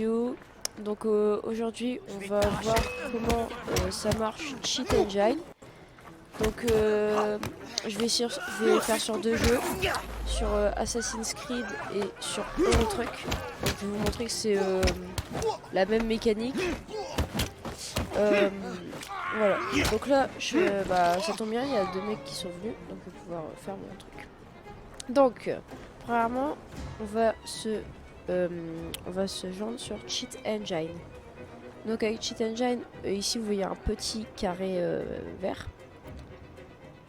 vidéo. Donc aujourd'hui on va voir comment ça marche Cheat Engine. Donc je vais faire sur deux jeux, sur Assassin's Creed et sur Euro Truck. Donc je vais vous montrer que c'est la même mécanique. Voilà. Donc là, ça tombe bien, il y a deux mecs qui sont venus, donc je vais pouvoir faire mon truc. Donc, premièrement, on va se, joindre sur Cheat Engine. Donc avec Cheat Engine, ici vous voyez un petit carré vert.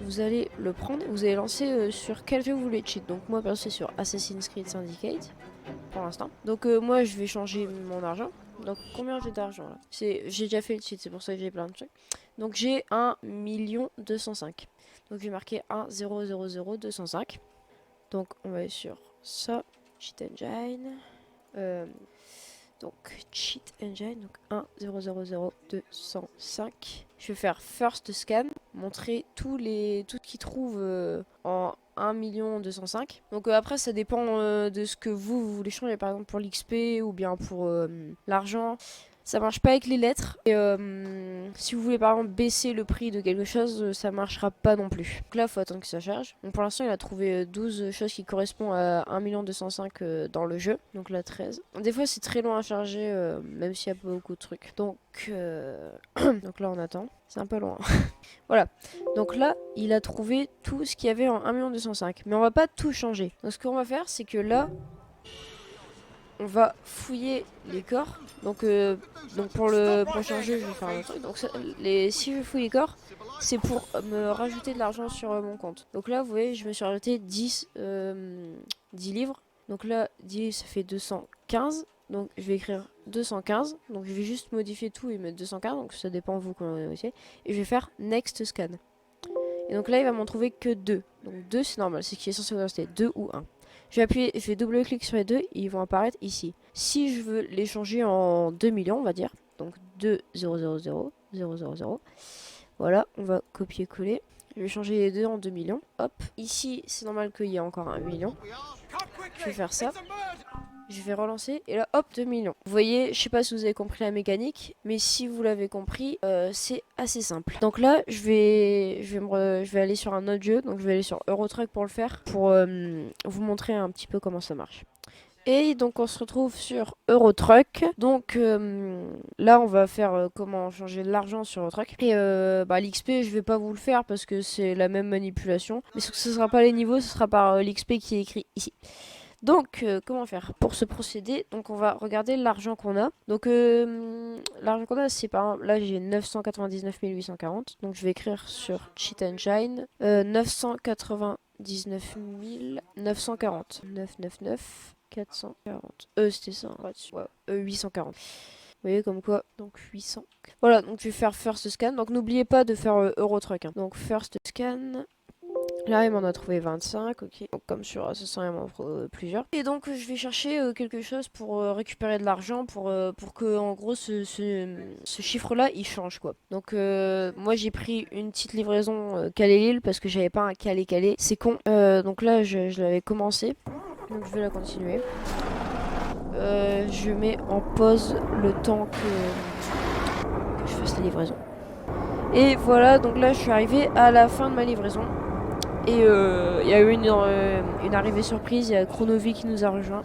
Vous allez le prendre, vous allez lancer sur quel jeu vous voulez cheat. Donc moi perso c'est sur Assassin's Creed Syndicate pour l'instant. Donc moi je vais changer mon argent. Donc combien j'ai d'argent là? J'ai déjà fait le cheat, c'est pour ça que j'ai plein de trucs. Donc j'ai 1 205 000. Donc je vais marquer 1 0 0 0 205. Donc on va aller sur ça, Cheat Engine. Donc Cheat Engine, donc 1 0 0 0 205. Je vais faire First Scan, montrer tout ce qu'ils trouvent en 1 205 000. Donc après ça dépend de ce que vous voulez changer, par exemple pour l'XP ou bien pour l'argent. Ça marche pas avec les lettres. Et si vous voulez par exemple baisser le prix de quelque chose, ça marchera pas non plus. Donc là, faut attendre que ça charge. Donc pour l'instant, il a trouvé 12 choses qui correspondent à 1 205 000 dans le jeu. Donc là, 13. Des fois, c'est très long à charger, même s'il y a pas beaucoup de trucs. Donc, donc là, on attend. C'est un peu loin. Voilà. Donc là, il a trouvé tout ce qu'il y avait en 1 205 000. Mais on va pas tout changer. Donc ce qu'on va faire, c'est que là, on va fouiller les corps. Donc pour le prochain jeu, je vais faire un autre truc. Donc si je fouille les corps, c'est pour me rajouter de l'argent sur mon compte. Donc là, vous voyez, je me suis rajouté 10 livres. Donc là, 10, ça fait 215. Donc je vais écrire 215. Donc je vais juste modifier tout et mettre 215. Donc ça dépend vous comment vous négociez. Et je vais faire Next Scan. Et donc là, il va m'en trouver que 2. Donc 2, c'est normal. C'est ce qui est censé vous rester 2 ou 1. Je vais double-cliquer sur les deux et ils vont apparaître ici. Si je veux les changer en 2 millions, on va dire, donc 2 0 0 0 0 0 0. Voilà, on va copier-coller. Je vais changer les deux en 2 millions. Hop, ici, c'est normal qu'il y ait encore 1 million. Je vais faire ça. Je vais relancer et là hop 2 millions. Vous voyez, je sais pas si vous avez compris la mécanique, mais si vous l'avez compris, c'est assez simple. Donc là, je vais aller sur un autre jeu, donc je vais aller sur Euro Truck pour le faire, pour vous montrer un petit peu comment ça marche. Et donc on se retrouve sur Euro Truck. Donc là on va faire comment changer de l'argent sur Euro Truck. Et l'XP je vais pas vous le faire parce que c'est la même manipulation. Mais ce sera pas les niveaux, ce sera par l'XP qui est écrit ici. Donc, comment faire pour ce procédé? Donc, on va regarder l'argent qu'on a. Donc, l'argent qu'on a, c'est par exemple, là j'ai 999 840. Donc, je vais écrire sur Cheat Engine 999 940. 999 440. C'était ça, hein, ouais, 840. Vous voyez comme quoi, donc 800. Voilà, donc je vais faire First Scan. Donc, n'oubliez pas de faire Euro Truck. Hein. Donc, First Scan. Là, il m'en a trouvé 25, ok. Donc, comme sur Assassin, il m'en a trouvé plusieurs. Et donc, je vais chercher quelque chose pour récupérer de l'argent pour que, en gros, ce chiffre-là, il change, quoi. Donc, moi, j'ai pris une petite livraison Calais-Lille parce que j'avais pas un Calais-Calais. C'est con. Donc là, je l'avais commencé. Donc, je vais la continuer. Je mets en pause le temps que je fasse la livraison. Et voilà, donc là, je suis arrivée à la fin de ma livraison. Et il y a eu une arrivée surprise, il y a Chronovi qui nous a rejoint.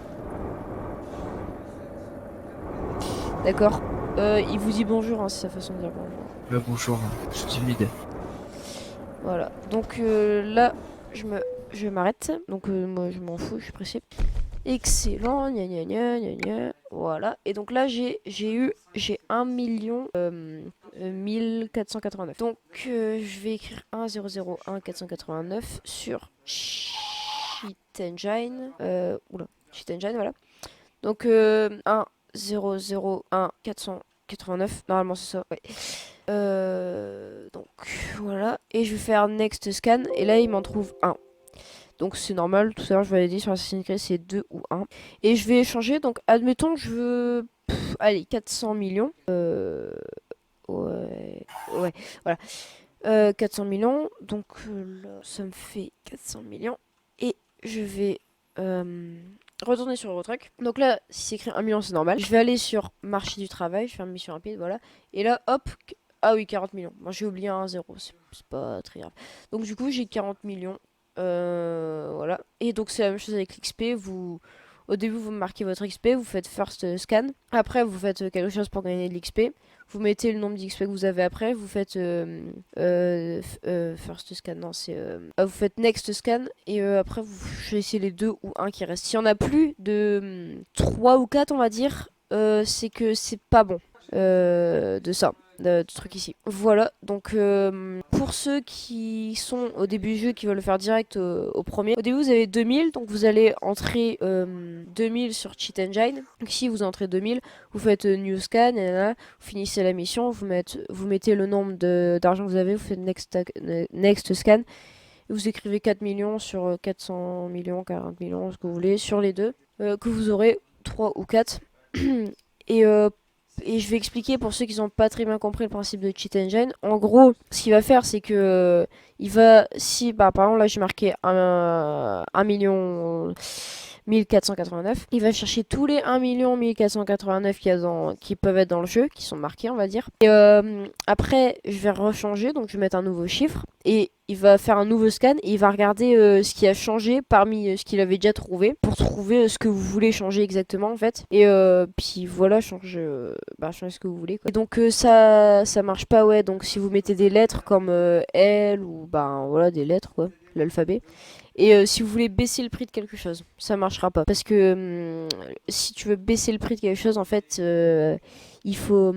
D'accord. Il vous dit bonjour, hein, c'est sa façon de dire bonjour. Bonjour, je suis timide. Voilà. Donc là, je m'arrête. Donc moi, je m'en fous, je suis pressé. Excellent, gna gna gna gna gna. Voilà. Et donc là, j'ai 1 million 1489. Donc je vais écrire 1 0 0 1 489 sur Cheat Engine. Oula, Cheat Engine, voilà. Donc 1 0 0 1 489. Normalement, c'est ça, ouais. Donc voilà. Et je vais faire Next Scan. Et là, il m'en trouve 1. Donc c'est normal, tout à l'heure je vous l'avais dit sur Assassin's Creed c'est 2 ou 1. Et je vais changer, donc admettons que je veux... allez, 400 millions. Ouais, ouais, voilà. 400 millions, donc là ça me fait 400 millions. Et je vais retournez sur Eurotruck. Donc là, si c'est écrit 1 million, c'est normal. Je vais aller sur marché du travail, je fais une mission rapide, voilà. Et là, hop, ah oui, 40 millions. Moi, j'ai oublié un 0, c'est pas très grave. Donc du coup, j'ai 40 millions. Voilà. Et donc c'est la même chose avec l'XP. Au début, vous marquez votre XP, vous faites first scan. Après, vous faites quelque chose pour gagner de l'XP. Vous mettez le nombre d'XP que vous avez après. Vous faites first scan, non, c'est vous faites next scan et après vous choisissez les deux ou un qui reste. S'il y en a plus de 3 ou 4, on va dire, c'est que c'est pas bon de ça. De truc ici. Voilà, donc pour ceux qui sont au début du jeu, qui veulent le faire direct au premier, au début vous avez 2000, donc vous allez entrer 2000 sur Cheat Engine. Donc ici vous entrez 2000, vous faites New Scan, et vous finissez la mission, vous mettez le nombre d'argent que vous avez, vous faites Next Scan, et vous écrivez 4 millions sur 400 millions, 40 millions, ce que vous voulez, sur les deux, que vous aurez 3 ou 4. Et je vais expliquer pour ceux qui n'ont pas très bien compris le principe de Cheat Engine. En gros, ce qu'il va faire, c'est que si par exemple là j'ai marqué 1 million 1489, il va chercher tous les 1 million 1489 qui peuvent être dans le jeu, qui sont marqués on va dire. Et après je vais rechanger, donc je vais mettre un nouveau chiffre. Et il va faire un nouveau scan et il va regarder ce qui a changé parmi ce qu'il avait déjà trouvé pour trouver ce que vous voulez changer exactement en fait. Et puis voilà, changer ce que vous voulez, quoi. Et donc ça marche pas, ouais. Donc si vous mettez des lettres comme L ou voilà des lettres quoi, l'alphabet. Et si vous voulez baisser le prix de quelque chose, ça marchera pas. Parce que si tu veux baisser le prix de quelque chose, en fait, il faut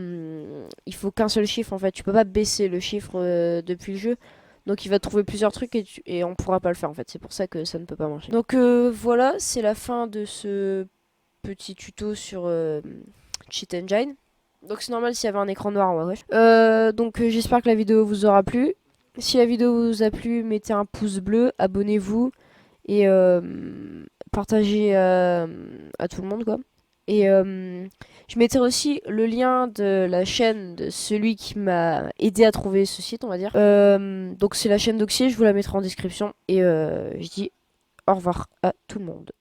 qu'un seul chiffre. En fait, tu peux pas baisser le chiffre depuis le jeu. Donc il va trouver plusieurs trucs et on pourra pas le faire en fait. C'est pour ça que ça ne peut pas marcher. Donc voilà, c'est la fin de ce petit tuto sur Cheat Engine. Donc c'est normal s'il y avait un écran noir, ouais. Donc j'espère que la vidéo vous aura plu. Si la vidéo vous a plu, mettez un pouce bleu, abonnez-vous et partagez à tout le monde quoi. Et je mettrai aussi le lien de la chaîne de celui qui m'a aidé à trouver ce site, on va dire. Donc c'est la chaîne d'Oxy, je vous la mettrai en description. Et je dis au revoir à tout le monde.